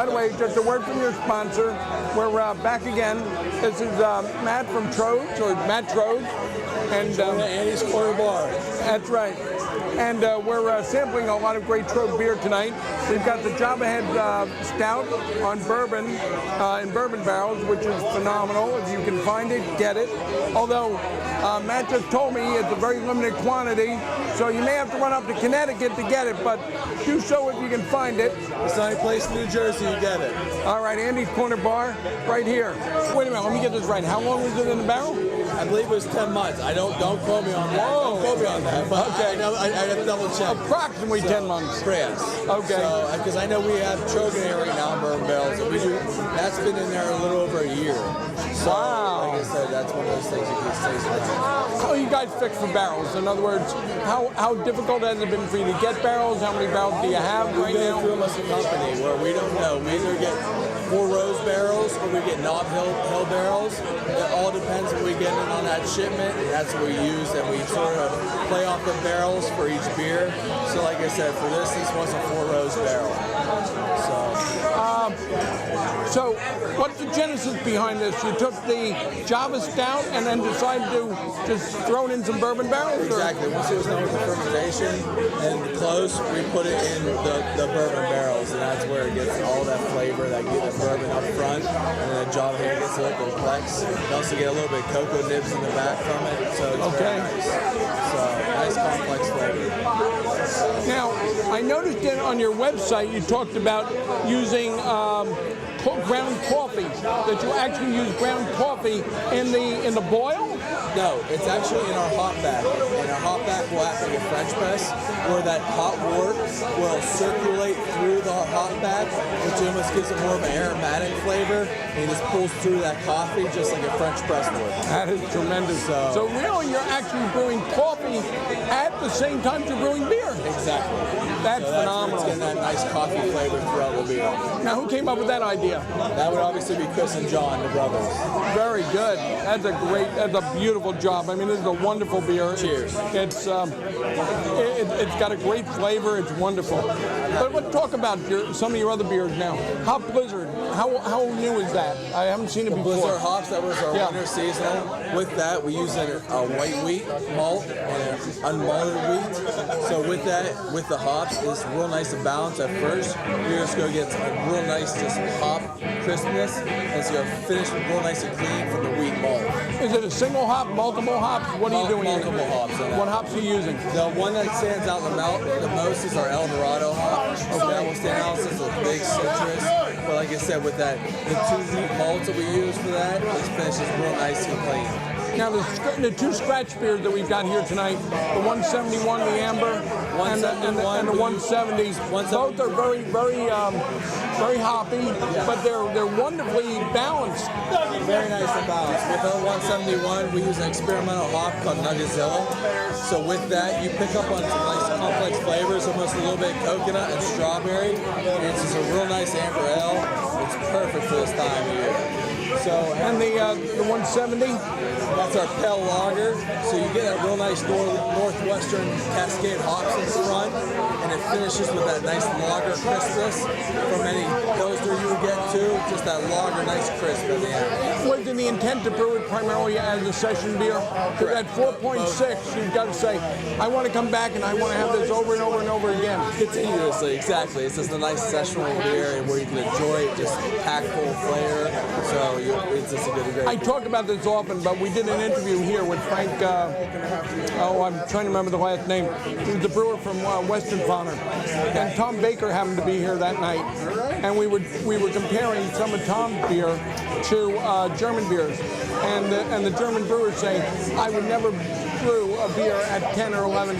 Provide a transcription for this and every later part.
By the way, just a word from your sponsor. We're back again. This is Matt from Troegs, or Matt Troegs. And Andy's Corner Bar. That's right. And we're sampling a lot of great Troeg beer tonight. We've got the Job Ahead Stout on bourbon, in bourbon barrels, which is phenomenal. If you can find it, get it. Although Matt just told me it's a very limited quantity, so you may have to run up to Connecticut to get it, but do so if you can find it. It's the only place in New Jersey you get it. All right, Andy's Corner Bar, right here. Wait a minute, let me get this right. How long was it in the barrel? I believe it was 10 months. Don't quote me on that. Whoa. Don't quote me on that. But Okay. I have to double check. Approximately 10 months. Yes. Okay. So, because I know we have Troegs in here right now in bourbon barrels, and that's been in there a little over a year. So, Wow. like I said, that's one of those things you can stay around. How you guys fix for barrels? In other words, how difficult has it been for you to get barrels? How many barrels do you have right We go now? through almost a company where we don't know. We either get 4 rose barrels or we get knob hill barrels. It all depends when we get in on that shipment. That's what we use, and we sort of play off the barrels for each beer. So like I said, for this was a 4 rose barrel. So what's the genesis behind this? You took the Java Stout and then decided to just throw it in some bourbon barrels? Exactly. Once it was done with the fermentation and close, we put it in the bourbon barrels, and that's where it gets all that flavor that gives the bourbon up front, and then the Java here gets a little complex. You also get a little bit of cocoa nibs in the back from it, so it's very nice. So nice complex flavor. Now, I noticed that on your website you talked about using ground coffee, that you actually use ground coffee in the boil? No, it's actually in our hop back. In our hop back, we'll act like a French press, where that hot wort will circulate through the hop back, which almost gives it more of an aromatic flavor, and it just pulls through that coffee just like a French press would. That is tremendous. So really, you're actually brewing coffee at the same time you're brewing beer. Exactly. That's phenomenal. It's getting that nice coffee flavor throughout the beer. Now, who came up with that idea? That would obviously be Chris and John, the brothers. Very good. That's a beautiful job. I mean, this is a wonderful beer. Cheers. It's got a great flavor. It's wonderful. But let's talk about some of your other beers now. Hop Blizzard. How new is that? I haven't seen it before. Blizzard hops, that was our winter seasonal. With that, we use a white wheat malt and an unmalted wheat. So with that, with the hops, it's real nice to balance at first. You're just going to get a real nice just hop crispness, and so you'll finish real nice and clean from the wheat malt. Is it a single hop, multiple hops? What are you doing multiple here? Hops. What hops are you using? The one that stands out the most is our El Dorado hop. So that will stand out since it's a big citrus. But like I said, with that, the 2 wheat malts that we use for that, it finishes real nice and clean. Now, the 2 scratch beers that we've got here tonight, the 171, the Amber, and the 170s, both are very, very, very hoppy, but they're wonderfully balanced. Very nice and balanced. With our 171, we use an experimental hop called Nuggazilla. So with that, you pick up on some nice complex flavors, almost a little bit of coconut and strawberry. And it's just a real nice amber ale. It's perfect for this time of year. So, and the 170, that's our pale lager. So you get that real nice northwestern Cascade hops in the front, and it finishes with that nice lager crispness from any Pilsner you would get too. Just that lager, nice crisp at the end. Was it the intent to brew it primarily as a session beer? Because at 4.6, you've got to say, I want to come back and I want to have this over and over and over again. Continuously, exactly. It's just a nice sessional beer where you can enjoy it, just packed full of flavor. So it's just a great. I talk about this often, but we did an interview here with Frank. I'm trying to remember the last name. He was the brewer from Western Bonner, and Tom Baker happened to be here that night, and we were comparing some of Tom's beer to German beers, and the German brewers say, I would never brew a beer at 10 or 11%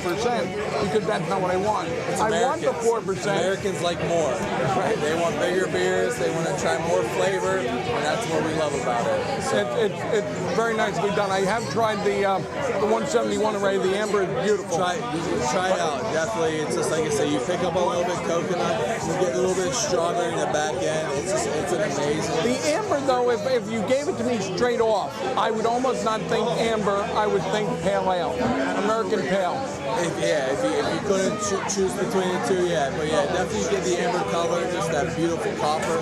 because that's not what I want. I want the 4%. Americans like more. Right? They want bigger beers. They want to try more flavor, and that's what we love about it. So. It's very nicely done. I have tried the 171 already. The Amber is beautiful. Try it out. Definitely. It's just like I say, you pick up a little bit of coconut, you get a little bit of strawberry in the back end. It's an amazing. The Amber, though, if you gave it to me straight off, I would almost not think Amber. I would think Pale Pale, American Pale. If you couldn't choose between the two, yeah. But yeah, definitely get the amber color, just that beautiful copper.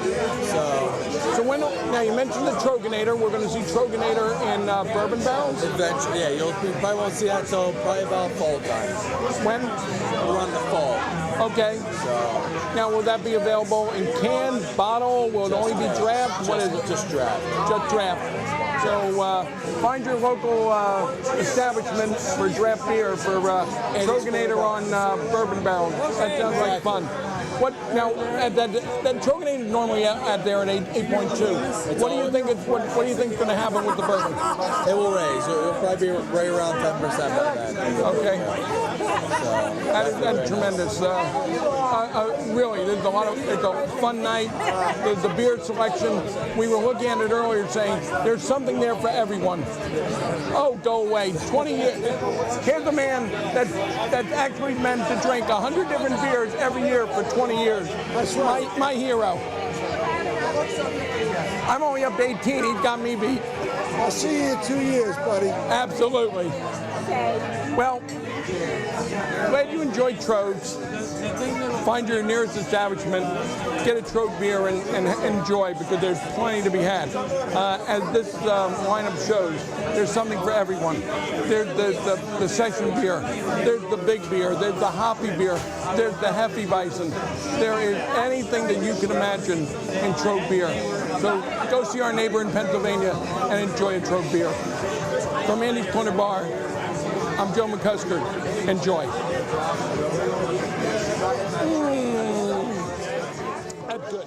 So now you mentioned the Troegs. We're going to see Troegs in bourbon barrels? Eventually, yeah. You probably won't see that until probably about fall time. When? Around the fall. Okay. So now, will that be available in can, bottle? Will it only be draft? What is it? Just draft. Just draft. So find your local establishment for draft beer for Troegs on bourbon barrels. That sounds like fun. What now? That Troegs is normally out there at 8.2. What do you think? What do you think is going to happen with the bourbon? It will raise. It will probably be right around 10% by then. Okay. That's tremendous. Really, it's a fun night. The beer selection. We were looking at it earlier, saying there's something there for everyone. Oh, go away! 20 years. Here's a man that's actually meant to drink 100 different beers every year for 20 years. That's right. My hero. I'm only up to 18. He's got me beat. I'll see you in 2 years, buddy. Absolutely. Well, glad you enjoyed Troegs. Find your nearest establishment, get a Troeg beer and enjoy, because there's plenty to be had. As this lineup shows, there's something for everyone. There's the session beer, there's the big beer, there's the hoppy beer, there's the Hefeweizen. There is anything that you can imagine in Troeg beer. So go see our neighbor in Pennsylvania and enjoy a Troeg beer. From Andy's Corner Bar, I'm Joe McCusker. Enjoy. That's good.